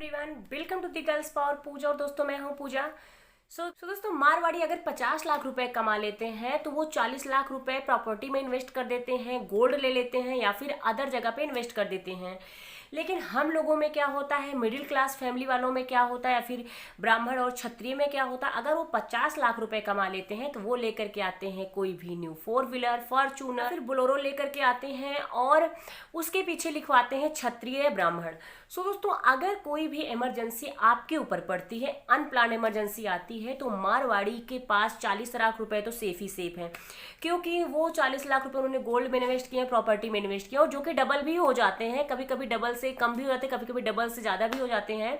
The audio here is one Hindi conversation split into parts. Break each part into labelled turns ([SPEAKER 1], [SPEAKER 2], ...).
[SPEAKER 1] Everyone, welcome to the girls power Pooja. और दोस्तों मैं हूं पूजा। दोस्तों मारवाड़ी अगर 50 लाख रुपए कमा लेते हैं तो वो 40 लाख रुपए प्रॉपर्टी में इन्वेस्ट कर देते हैं, गोल्ड ले लेते हैं या फिर अदर जगह पे इन्वेस्ट कर देते हैं। लेकिन हम लोगों में क्या होता है, मिडिल क्लास फैमिली वालों में क्या होता है या फिर ब्राह्मण और क्षत्रिय में क्या होता है, अगर वो 50 लाख रुपए कमा लेते हैं तो वो लेकर के आते हैं कोई भी न्यू 4 व्हीलर, फॉर्चूनर, फिर बोलेरो लेकर के आते हैं और उसके पीछे लिखवाते हैं क्षत्रिय ब्राह्मण। दोस्तों अगर कोई भी इमरजेंसी आपके ऊपर पड़ती है, अनप्लान इमरजेंसी आती है, तो मारवाड़ी के पास 40 लाख रुपए तो सेफ ही सेफ है, क्योंकि वो 40 लाख रुपए उन्होंने गोल्ड में इन्वेस्ट किए, प्रॉपर्टी में इन्वेस्ट किया, और जो कि डबल भी हो जाते हैं, कभी कभी डबल से कम भी हो जाते हैं, कभी कभी डबल से ज़्यादा भी हो जाते हैं।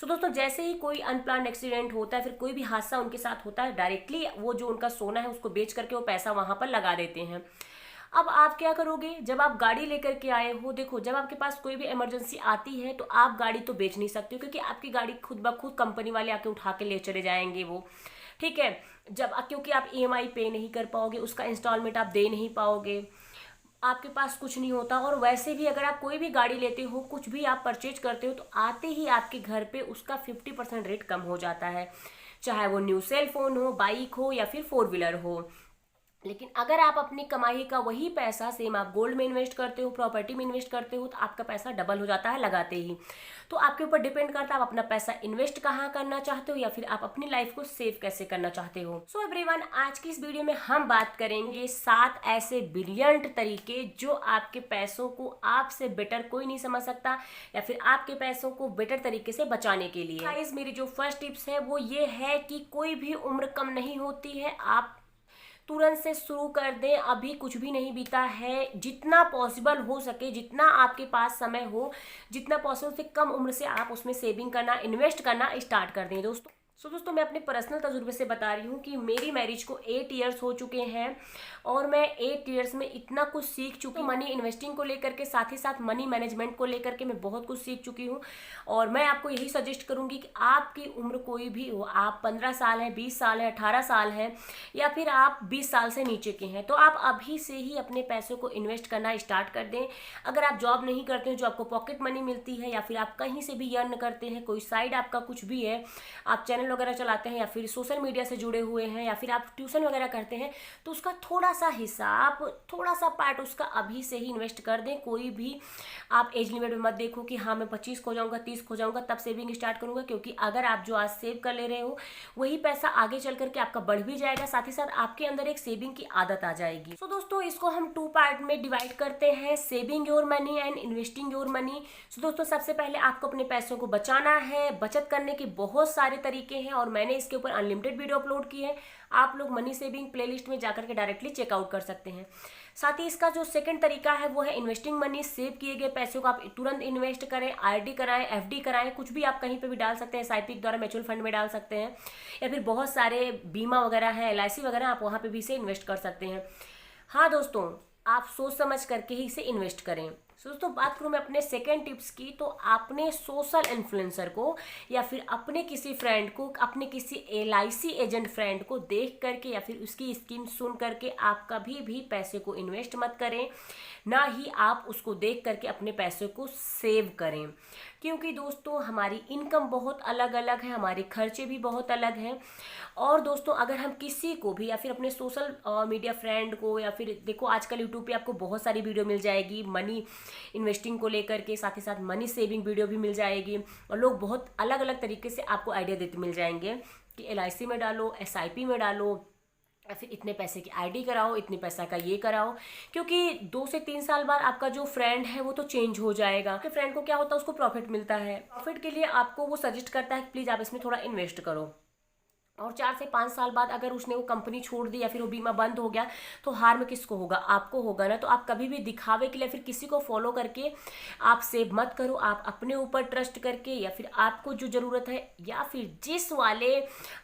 [SPEAKER 1] दोस्तों जैसे ही कोई अनप्लान एक्सीडेंट होता है, फिर कोई भी हादसा उनके साथ होता है, डायरेक्टली वो जो उनका सोना है उसको बेच करके वो पैसा वहां पर लगा देते हैं। अब आप क्या करोगे, जब आप गाड़ी लेकर के आए हो, देखो जब आपके पास कोई भी इमरजेंसी आती है तो आप गाड़ी तो बेच नहीं सकते हो, क्योंकि आपकी गाड़ी खुद ब खुद कंपनी वाले आके उठा के ले चले जाएंगे वो, ठीक है। क्योंकि आप ईएमआई पे नहीं कर पाओगे, उसका इंस्टॉलमेंट आप दे नहीं पाओगे, आपके पास कुछ नहीं होता। और वैसे भी अगर आप कोई भी गाड़ी लेते हो, कुछ भी आप परचेज करते हो, तो आते ही आपके घर पे उसका 50% रेट कम हो जाता है, चाहे वो न्यू सेल फोन हो, बाइक हो या फिर 4 व्हीलर हो। लेकिन अगर आप अपनी कमाई का वही पैसा सेम आप गोल्ड में इन्वेस्ट करते हो, प्रॉपर्टी में इन्वेस्ट करते हो, तो आपका पैसा डबल हो जाता है लगाते ही। तो आपके ऊपर डिपेंड करता है आप अपना पैसा इन्वेस्ट कहाँ करना चाहते हो या फिर आप अपनी लाइफ को सेव कैसे करना चाहते हो। सो एवरीवन, आज की इस वीडियो में हम बात करेंगे 7 ऐसे ब्रिलियंट तरीके जो आपके पैसों को आपसे बेटर कोई नहीं समझ सकता, या फिर आपके पैसों को बेटर तरीके से बचाने के लिए। गाइस, मेरी जो फर्स्ट टिप्स है वो ये है कि कोई भी उम्र कम नहीं होती है, आप तुरंत से शुरू कर दें, अभी कुछ भी नहीं बीता है। जितना पॉसिबल हो सके, जितना आपके पास समय हो, जितना पॉसिबल से कम उम्र से आप उसमें सेविंग करना, इन्वेस्ट करना स्टार्ट कर दें दोस्तों। दोस्तों मैं अपने पर्सनल तजुर्बे से बता रही हूँ कि मेरी मैरिज को 8 ईयर्स हो चुके हैं और मैं 8 ईयर्स में इतना कुछ सीख चुकी हूँ। मनी इन्वेस्टिंग को लेकर के, साथ ही साथ मनी मैनेजमेंट को लेकर के मैं बहुत कुछ सीख चुकी हूँ। और मैं आपको यही सजेस्ट करूँगी कि आपकी उम्र कोई भी हो, आप 15 साल हैं, 20 साल हैं, 18 साल हैं, या फिर आप 20 साल से नीचे के हैं, तो आप अभी से ही अपने पैसों को इन्वेस्ट करना स्टार्ट कर दें। अगर आप जॉब नहीं करते हैं, जो आपको पॉकेट मनी मिलती है, या फिर आप कहीं से भी अर्न करते हैं, कोई साइड आपका कुछ भी है, आप चैनल वगैरह चलाते हैं या फिर सोशल मीडिया से जुड़े हुए हैं, या फिर आप ट्यूशन वगैरह करते हैं, तो उसका थोड़ा सा हिस्सा, आप थोड़ा सा पार्ट उसका अभी से ही इन्वेस्ट कर दें। कोई भी आप एज लिमिट में मत देखो कि हाँ मैं 25 खो जाऊंगा, 30 खो जाऊंगा तब सेविंग स्टार्ट करूंगा, क्योंकि अगर आप जो आज सेव कर ले रहे हो वही पैसा आगे चल करके आपका बढ़ भी जाएगा, साथ ही साथ आपके अंदर एक सेविंग की आदत आ जाएगी। तो दोस्तों इसको हम 2 पार्ट में डिवाइड करते हैं, saving your money and investing your money. दोस्तों सबसे पहले आपको अपने पैसों को बचाना है। बचत करने के बहुत सारे तरीके हैं और मैंने इसके ऊपर अनलिमिटेड वीडियो अपलोड की है, आप लोग मनी सेविंग प्लेलिस्ट में जाकर के डायरेक्टली चेकआउट कर सकते हैं। साथ ही इसका जो सेकंड तरीका है वो है इन्वेस्टिंग मनी। सेव किए गए पैसों को आप तुरंत इन्वेस्ट करें, आरडी कराएं, एफडी कराएं, कुछ भी आप कहीं पे भी डाल सकते हैं, एसआईपी के द्वारा म्यूचुअल फंड में डाल सकते हैं, या फिर बहुत सारे बीमा वगैरह है, एलआईसी वगैरह, आप वहाँ पे भी इसे इन्वेस्ट कर सकते हैं। हाँ दोस्तों, आप सोच समझ करके ही इसे इन्वेस्ट करें। दोस्तों बात करूँ मैं अपने सेकंड टिप्स की, तो आपने सोशल इन्फ्लुएंसर को या फिर अपने किसी फ्रेंड को, अपने किसी एलआईसी एजेंट फ्रेंड को देख करके या फिर उसकी स्कीम सुन करके आप कभी भी पैसे को इन्वेस्ट मत करें, ना ही आप उसको देख करके अपने पैसे को सेव करें, क्योंकि दोस्तों हमारी इनकम बहुत अलग अलग है, हमारे खर्चे भी बहुत अलग हैं। और दोस्तों अगर हम किसी को भी या फिर अपने सोशल मीडिया फ्रेंड को, या फिर देखो आजकल यूट्यूब पे आपको बहुत सारी वीडियो मिल जाएगी मनी इन्वेस्टिंग को लेकर के, साथ ही साथ मनी सेविंग वीडियो भी मिल जाएगी, और लोग बहुत अलग अलग तरीके से आपको आइडिया देते मिल जाएंगे कि एलआईसी में डालो, एसआईपी में डालो, या फिर इतने पैसे की आईडी कराओ, इतने पैसा का ये कराओ, क्योंकि 2 से 3 साल बाद आपका जो फ्रेंड है वो तो चेंज हो जाएगा। आपके फ्रेंड को क्या होता है, उसको प्रॉफिट मिलता है, प्रॉफिट के लिए आपको वो सजेस्ट करता है कि प्लीज़ आप इसमें थोड़ा इन्वेस्ट करो। और 4 से 5 साल बाद अगर उसने वो कंपनी छोड़ दी या फिर वो बीमा बंद हो गया, तो हार में किसको होगा, आपको होगा ना। तो आप कभी भी दिखावे के लिए फिर किसी को फॉलो करके आप सेव मत करो, आप अपने ऊपर ट्रस्ट करके, या फिर आपको जो ज़रूरत है, या फिर जिस वाले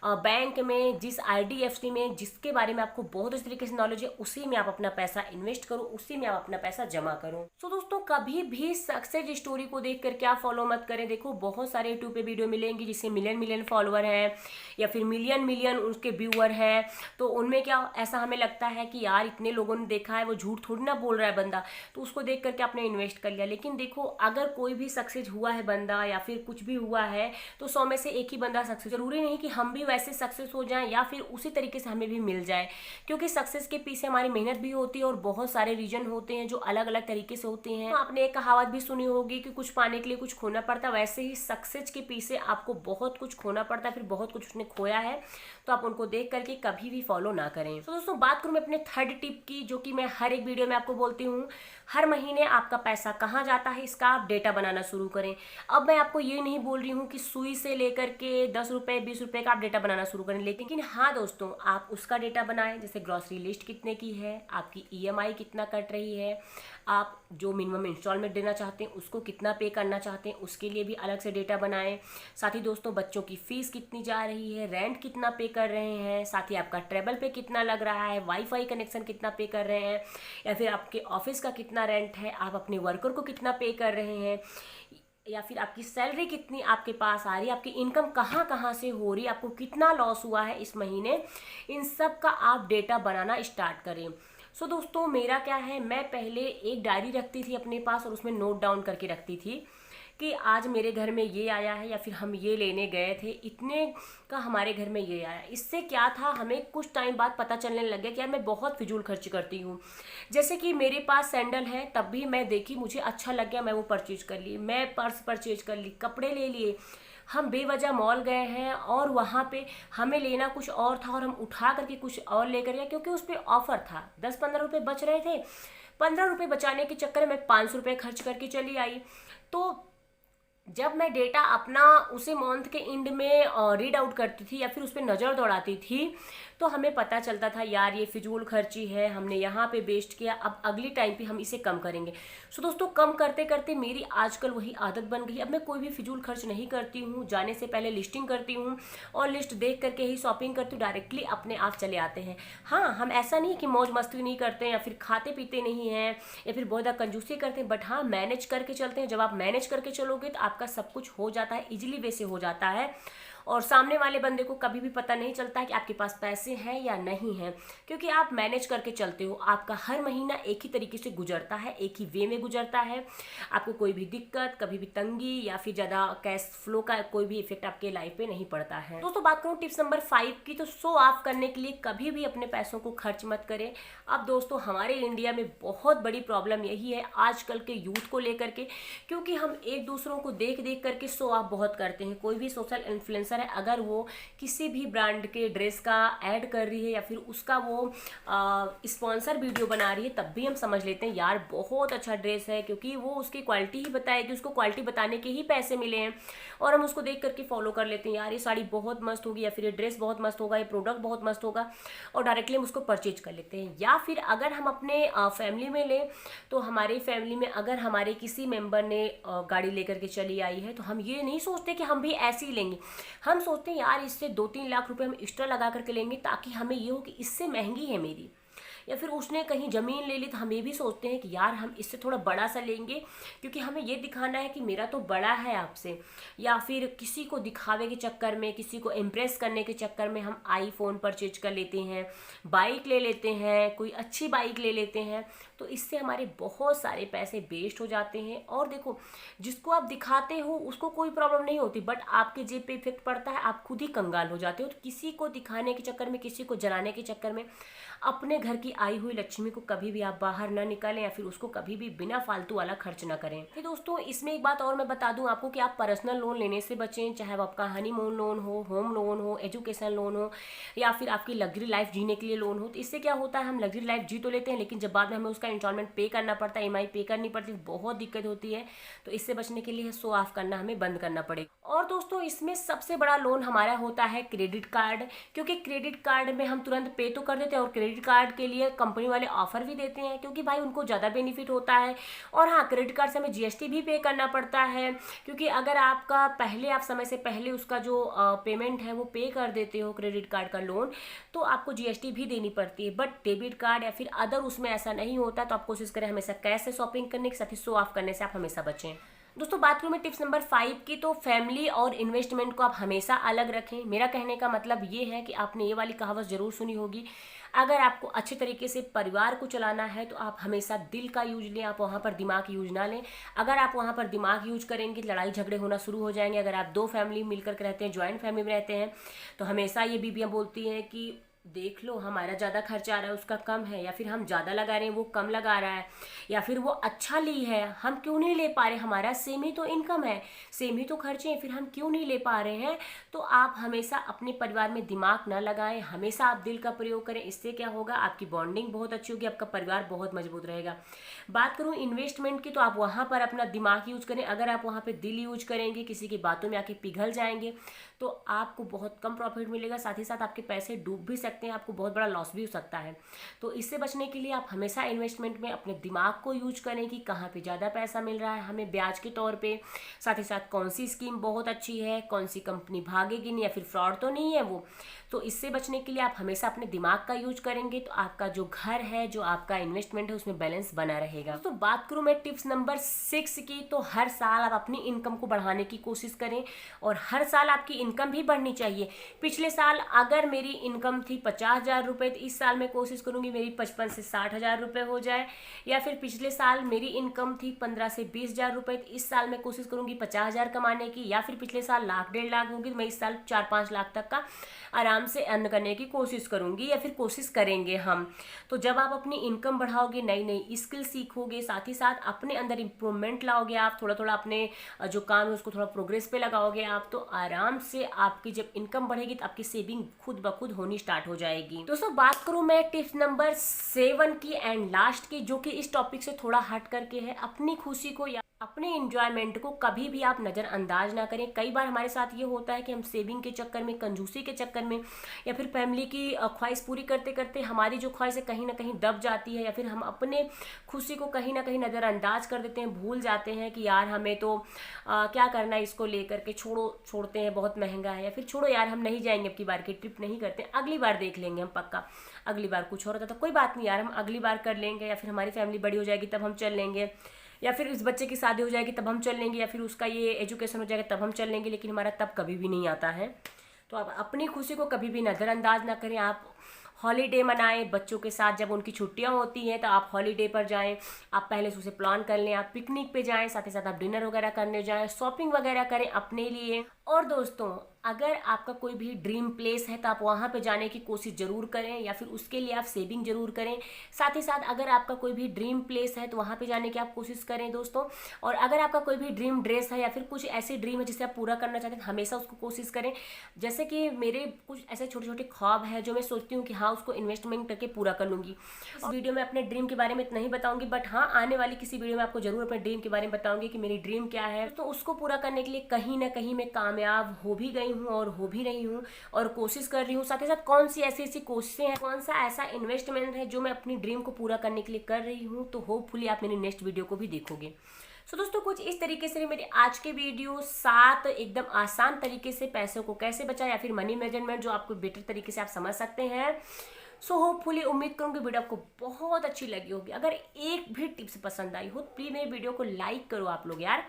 [SPEAKER 1] बैंक में, जिस आईडीएफसी में, जिसके बारे में आपको बहुत अच्छी तरीके से नॉलेज है, उसी में आप अपना पैसा इन्वेस्ट करो, उसी में आप अपना पैसा जमा करो। तो दोस्तों कभी भी सक्सेस स्टोरी को देख कर क्या फॉलो मत करें। देखो बहुत सारे यूट्यूब पे वीडियो मिलेंगी जिससे मिलियन फॉलोवर है, या फिर मिलियन मिलियन मिलियन उसके व्यूअर हैं, तो उनमें क्या ऐसा हमें लगता है कि यार इतने लोगों ने देखा है, वो झूठ थोड़ी ना बोल रहा है बंदा, तो उसको देख करके आपने इन्वेस्ट कर लिया। लेकिन देखो अगर कोई भी सक्सेस हुआ है बंदा या फिर कुछ भी हुआ है तो 100 में से एक ही बंदा सक्सेस, जरूरी नहीं कि हम भी वैसे सक्सेस हो जाएं या फिर उसी तरीके से हमें भी मिल जाए, क्योंकि सक्सेस के पीछे हमारी मेहनत भी होती है और बहुत सारे रीजन होते हैं जो अलग अलग तरीके से होते हैं। तो आपने एक कहावत भी सुनी होगी कि कुछ पाने के लिए कुछ खोना पड़ता है, वैसे ही सक्सेस के पीछे आपको बहुत कुछ खोना पड़ता है, फिर बहुत कुछ उसने खोया है, तो आप उनको देख करके कभी भी फॉलो ना करें। तो दोस्तों बात करूं मैं अपने थर्ड टिप की, जो कि मैं हर एक वीडियो में आपको बोलती हूँ, हर महीने आपका पैसा कहाँ जाता है इसका आप डेटा बनाना शुरू करें। अब मैं आपको ये नहीं बोल रही हूँ कि सुई से लेकर के 10 रुपये 20 रुपये का आप डेटा बनाना शुरू करें, लेकिन हाँ दोस्तों आप उसका डेटा बनाएं, जैसे ग्रॉसरी लिस्ट कितने की है, आपकी EMI कितना कट रही है, आप जो मिनिमम इंस्टॉलमेंट देना चाहते हैं उसको कितना पे करना चाहते हैं, उसके लिए भी अलग से डेटा बनाएं। साथ ही दोस्तों बच्चों की फीस कितनी जा रही है, रेंट कितना पे कर रहे हैं, साथ ही आपका ट्रेवल पे कितना लग रहा है, वाईफाई कनेक्शन कितना पे कर रहे हैं, या फिर आपके ऑफिस का कितना रेंट है, आप अपने वर्कर को कितना पे कर रहे हैं, या फिर आपकी सैलरी कितनी आपके पास आ रही है, आपकी इनकम कहाँ कहाँ से हो रही है, आपको कितना लॉस हुआ है इस महीने, इन सब का आप डेटा बनाना स्टार्ट करें। सो दोस्तों मेरा क्या है, मैं पहले एक डायरी रखती थी अपने पास और उसमें नोट डाउन करके रखती थी कि आज मेरे घर में ये आया है, या फिर हम ये लेने गए थे, इतने का हमारे घर में ये आया। इससे क्या था, हमें कुछ टाइम बाद पता चलने लग गया कि यार मैं बहुत फिजूल खर्ची करती हूँ। जैसे कि मेरे पास सैंडल है, तब भी मैं देखी मुझे अच्छा लग गया, मैं वो परचेज कर ली, मैं पर्स परचेज कर ली, कपड़े ले लिए, हम बेवजह मॉल गए हैं और वहाँ पे हमें लेना कुछ और था और हम उठा करके कुछ और लेकर गए, क्योंकि उस पर ऑफर था, 10-15 रुपये बच रहे थे, 15 रुपये बचाने के चक्कर में 500 रुपये खर्च करके चली आई। तो जब मैं डेटा अपना उसे मंथ के एंड में रीड आउट करती थी या फिर उस पर नज़र दौड़ाती थी, तो हमें पता चलता था यार ये फिजूल खर्ची है, हमने यहाँ पे वेस्ट किया, अब अगली टाइम पे हम इसे कम करेंगे। सो दोस्तों कम करते करते मेरी आजकल वही आदत बन गई, अब मैं कोई भी फिजूल खर्च नहीं करती हूँ, जाने से पहले लिस्टिंग करती हूँ और लिस्ट देख करके ही शॉपिंग करती हूँ, डायरेक्टली अपने आप चले आते हैं। हाँ हम ऐसा नहीं कि मौज मस्ती नहीं करते हैं या फिर खाते पीते नहीं हैं या फिर बहुत ज़्यादा कंजूसी करते हैं, बट हाँ मैनेज करके चलते हैं। जब आप मैनेज करके चलोगे तो आपका सब कुछ हो जाता है, इजीली वे से हो जाता है, और सामने वाले बंदे को कभी भी पता नहीं चलता है कि आपके पास पैसे हैं या नहीं हैं, क्योंकि आप मैनेज करके चलते हो। आपका हर महीना एक ही तरीके से गुजरता है, एक ही वे में गुजरता है, आपको कोई भी दिक्कत, कभी भी तंगी या फिर ज़्यादा कैश फ्लो का कोई भी इफेक्ट आपके लाइफ पे नहीं पड़ता है। दोस्तों बात करूँ टिप्स नंबर 5 की, तो शो ऑफ करने के लिए कभी भी अपने पैसों को खर्च मत करें। अब दोस्तों हमारे इंडिया में बहुत बड़ी प्रॉब्लम यही है आजकल के यूथ को लेकर के, क्योंकि हम एक दूसरों को देख देख करके शो ऑफ बहुत करते हैं। कोई भी सोशल इन्फ्लुएंसर है, अगर वो किसी भी ब्रांड के ड्रेस का ऐड कर रही है या फिर उसका वो स्पॉन्सर वीडियो बना रही है, तब भी हम समझ लेते हैं यार बहुत अच्छा ड्रेस है, क्योंकि वो उसकी क्वालिटी ही बताएगी, उसको क्वालिटी बताने के ही पैसे मिले हैं, और हम उसको देख करके फॉलो कर लेते हैं यार ये साड़ी बहुत मस्त होगी, या फिर ये ड्रेस बहुत मस्त होगा, ये प्रोडक्ट बहुत मस्त होगा, और डायरेक्टली हम उसको परचेज कर लेते हैं। या फिर अगर हम अपने फैमिली में लें, तो हमारी फैमिली में अगर हमारे किसी मेंबर ने गाड़ी लेकर के चली आई है, तो हम ये नहीं सोचते कि हम भी ऐसे ही लेंगे, हम सोचते हैं यार इससे 2-3 लाख रुपए हम एक्स्ट्रा लगा करके लेंगे, ताकि हमें ये हो कि इससे महंगी है मेरी। या फिर उसने कहीं ज़मीन ले ली तो हम ये भी सोचते हैं कि यार हम इससे थोड़ा बड़ा सा लेंगे, क्योंकि हमें ये दिखाना है कि मेरा तो बड़ा है आपसे। या फिर किसी को दिखावे के चक्कर में, किसी को इम्प्रेस करने के चक्कर में हम आईफोन परचेज कर लेते हैं, बाइक ले लेते हैं, कोई अच्छी बाइक ले लेते हैं, तो इससे हमारे बहुत सारे पैसे वेस्ट हो जाते हैं। और देखो जिसको आप दिखाते हो उसको कोई प्रॉब्लम नहीं होती, बट आपके जेब पे इफेक्ट पड़ता है, आप खुद ही कंगाल हो जाते हो। तो किसी को दिखाने के चक्कर में, किसी को जलाने के चक्कर में अपने घर की आई हुई लक्ष्मी को कभी भी आप बाहर ना निकालें, या फिर उसको कभी भी बिना फालतू वाला खर्च ना करें। फिर दोस्तों इसमें एक बात और मैं बता दूं आपको कि आप पर्सनल लोन लेने से बचें, चाहे वो आपका हनीमून लोन हो, होम लोन हो, एजुकेशन लोन हो, या फिर आपकी लग्जरी लाइफ जीने के लिए लोन हो। तो इससे क्या होता है, हम लग्जरी लाइफ जी तो लेते हैं, लेकिन जब बाद में हमें उसका इंस्टॉलमेंट पे करना पड़ता है, EMI पे करनी पड़ती है, बहुत दिक्कत होती है। तो इससे बचने के लिए शो ऑफ करना हमें बंद करना पड़ेगा। और दोस्तों इसमें सबसे बड़ा लोन हमारा होता है क्रेडिट कार्ड, क्योंकि क्रेडिट कार्ड में हम तुरंत पे तो कर देते हैं, और क्रेडिट कार्ड के लिए कंपनी वाले ऑफर भी देते हैं, क्योंकि भाई उनको ज़्यादा बेनिफिट होता है। और हाँ क्रेडिट कार्ड से हमें GST भी पे करना पड़ता है, क्योंकि अगर आपका पहले आप समय से पहले उसका जो पेमेंट है वो पे कर देते हो क्रेडिट कार्ड का लोन, तो आपको GST भी देनी पड़ती है। बट डेबिट कार्ड या फिर अदर उसमें ऐसा नहीं होता, तो आप कोशिश करें हमेशा कैश से शॉपिंग करने के साथ ही शो ऑफ करने से आप हमेशा बचें। दोस्तों बात करूँ मैं टिप्स नंबर 5 की, तो फैमिली और इन्वेस्टमेंट को आप हमेशा अलग रखें। मेरा कहने का मतलब ये है कि आपने ये वाली कहावत ज़रूर सुनी होगी, अगर आपको अच्छे तरीके से परिवार को चलाना है तो आप हमेशा दिल का यूज लें, आप वहाँ पर दिमाग यूज ना लें। अगर आप वहाँ पर दिमाग यूज करेंगे लड़ाई झगड़े होना शुरू हो जाएंगे। अगर आप 2 फैमिली मिलकर के रहते हैं, ज्वाइंट फैमिली में रहते हैं, तो हमेशा ये बीबियाँ बोलती हैं कि देख लो हमारा ज़्यादा खर्चा आ रहा है उसका कम है, या फिर हम ज़्यादा लगा रहे हैं वो कम लगा रहा है, या फिर वो अच्छा ली है हम क्यों नहीं ले पा रहे, हमारा सेम ही तो इनकम है, सेम ही तो खर्चे हैं, फिर हम क्यों नहीं ले पा रहे हैं। तो आप हमेशा अपने परिवार में दिमाग ना लगाएं, हमेशा आप दिल का प्रयोग करें। इससे क्या होगा, आपकी बॉन्डिंग बहुत अच्छी होगी, आपका परिवार बहुत मजबूत रहेगा। बात करूँ इन्वेस्टमेंट की, तो आप वहाँ पर अपना दिमाग यूज करें। अगर आप वहाँ पर दिल यूज करेंगे, किसी की बातों में आके पिघल जाएंगे, तो आपको बहुत कम प्रॉफिट मिलेगा, साथ ही साथ आपके पैसे डूब भी सकते हैं, आपको बहुत बड़ा लॉस भी हो सकता है। तो इससे बचने के लिए आप हमेशा इन्वेस्टमेंट में अपने दिमाग को यूज करें कि कहाँ पे ज़्यादा पैसा मिल रहा है हमें ब्याज के तौर पे, साथ ही साथ कौन सी स्कीम बहुत अच्छी है, कौन सी कंपनी भागेगी नहीं या फिर फ्रॉड तो नहीं है वो। तो इससे बचने के लिए आप हमेशा अपने दिमाग का यूज करेंगे, तो आपका जो घर है, जो आपका इन्वेस्टमेंट है, उसमें बैलेंस बना रहेगा। तो बात करूँ मैं टिप्स नंबर 6 की, तो हर साल आप अपनी इनकम को बढ़ाने की कोशिश करें, और हर साल आपकी इनकम भी बढ़नी चाहिए। पिछले साल अगर मेरी इनकम थी 50,000 रुपये, तो इस साल मैं कोशिश करूँगी मेरी 55 से 60,000 रुपये हो जाए। या फिर पिछले साल मेरी इनकम थी 15 से 20,000 रुपये, तो इस साल मैं कोशिश करूँगी 50,000 कमाने की। या फिर पिछले साल लाख 1.5 लाख होगी, तो मैं इस साल 4-5 लाख तक का आराम से अर्न करने की कोशिश करूँगी, या फिर कोशिश करेंगे हम। तो जब आप अपनी इनकम बढ़ाओगे, नई नई स्किल सीखोगे, साथ ही साथ अपने अंदर इम्प्रूवमेंट लाओगे, आप थोड़ा थोड़ा अपने जो काम है उसको थोड़ा प्रोग्रेस पे लगाओगे आप, तो आराम से आपकी जब इनकम बढ़ेगी तो आपकी सेविंग खुद ब खुद होनी स्टार्ट हो जाएगी। दोस्तों बात करूं मैं टिप्स नंबर 7 की एंड लास्ट की, जो कि इस टॉपिक से थोड़ा हट करके है, अपनी खुशी को या अपने इंजॉयमेंट को कभी भी आप नज़रअंदाज ना करें। कई बार हमारे साथ ये होता है कि हम सेविंग के चक्कर में, कंजूसी के चक्कर में, या फिर फैमिली की ख्वाहिश पूरी करते करते हमारी जो ख्वाहिश है कहीं ना कहीं दब जाती है, या फिर हम अपने खुशी को कहीं ना कहीं नज़रअंदाज कर देते हैं, भूल जाते हैं कि यार हमें तो क्या करना है इसको लेकर के, छोड़ते हैं बहुत महंगा है, या फिर छोड़ो यार हम नहीं जाएंगे, अब की बार की ट्रिप नहीं करते, अगली बार देख लेंगे हम पक्का, अगली बार कुछ हो रहा था तो कोई बात नहीं यार हम अगली बार कर लेंगे, या फिर हमारी फैमिली बड़ी हो जाएगी तब हम चल लेंगे, या फिर इस बच्चे की शादी हो जाएगी तब हम चल लेंगे, या फिर उसका ये एजुकेशन हो जाएगा तब हम चल लेंगे, लेकिन हमारा तब कभी भी नहीं आता है। तो आप अपनी खुशी को कभी भी नज़रअंदाज ना करें। आप हॉलीडे मनाएं बच्चों के साथ, जब उनकी छुट्टियां होती हैं तो आप हॉलीडे पर जाएं, आप पहले से उसे प्लान कर लें, आप पिकनिक पे जाएं, साथ ही साथ आप डिनर वगैरह करने जाएं, शॉपिंग वगैरह करें अपने लिए। और दोस्तों अगर आपका कोई भी ड्रीम प्लेस है तो आप वहाँ पे जाने की कोशिश ज़रूर करें, या फिर उसके लिए आप सेविंग ज़रूर करें। साथ ही साथ अगर आपका कोई भी ड्रीम प्लेस है तो वहाँ पे जाने की आप कोशिश करें दोस्तों। और अगर आपका कोई भी ड्रीम ड्रेस है या फिर कुछ ऐसे ड्रीम है जिसे आप पूरा करना चाहते हैं, हमेशा उसको कोशिश करें। जैसे कि मेरे कुछ ऐसे छोटे छोटे ख्वाब हैं जो मैं सोचती हूँ कि हाँ उसको इन्वेस्टमेंट करके पूरा कर लूँगी। इस वीडियो में अपने ड्रीम के बारे में इतना ही बताऊँगी, बट हाँ आने वाली किसी वीडियो में आपको जरूर अपने ड्रीम के बारे में बताऊँगी कि मेरी ड्रीम क्या है। तो उसको पूरा करने के लिए कहीं ना कहीं मैं कामयाब हो भी गई हूँ और हो भी रही हूँ और कोशिश कर रही हूँ। साथ ही साथ कौन सी ऐसी ऐसी कोशिशें हैं, कौन सा ऐसा इन्वेस्टमेंट है जो मैं अपनी ड्रीम को पूरा करने के लिए कर रही हूँ, तो होपफुली आप मेरी नेक्स्ट वीडियो को भी देखोगे। सो दोस्तों कुछ इस तरीके से मेरे आज के वीडियो 7 एकदम आसान तरीके से पैसों को कैसे बचाएं, या फिर मनी मैनेजमेंट जो आपको बेटर तरीके से आप समझ सकते हैं। सो होपफुली उम्मीद करूँगी वीडियो आपको बहुत अच्छी लगी होगी। अगर एक भी टिप्स पसंद आई हो प्लीज़ मेरे वीडियो को लाइक करो आप लोग यार।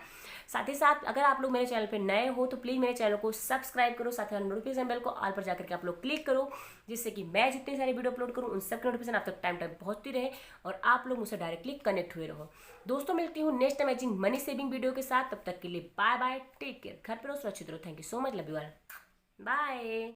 [SPEAKER 1] साथ ही साथ अगर आप लोग मेरे चैनल पे नए हो तो प्लीज़ मेरे चैनल को सब्सक्राइब करो, साथ ही नोटिफिकेशन बेल को ऑल पर जाकर के आप लोग क्लिक करो, जिससे कि मैं जितनी सारी वीडियो अपलोड करूँ उन सब नोटिफिकेशन आप तक टाइम पहुँचती रहे और आप लोग मुझसे डायरेक्टली कनेक्ट हुए रहो। दोस्तों मिलती हूँ next amazing money saving video के साथ, तब तक के लिए बाय बाय, टेक केयर, घर पर रहो, सुरक्षित रहो। Thank you so much, love you all, bye.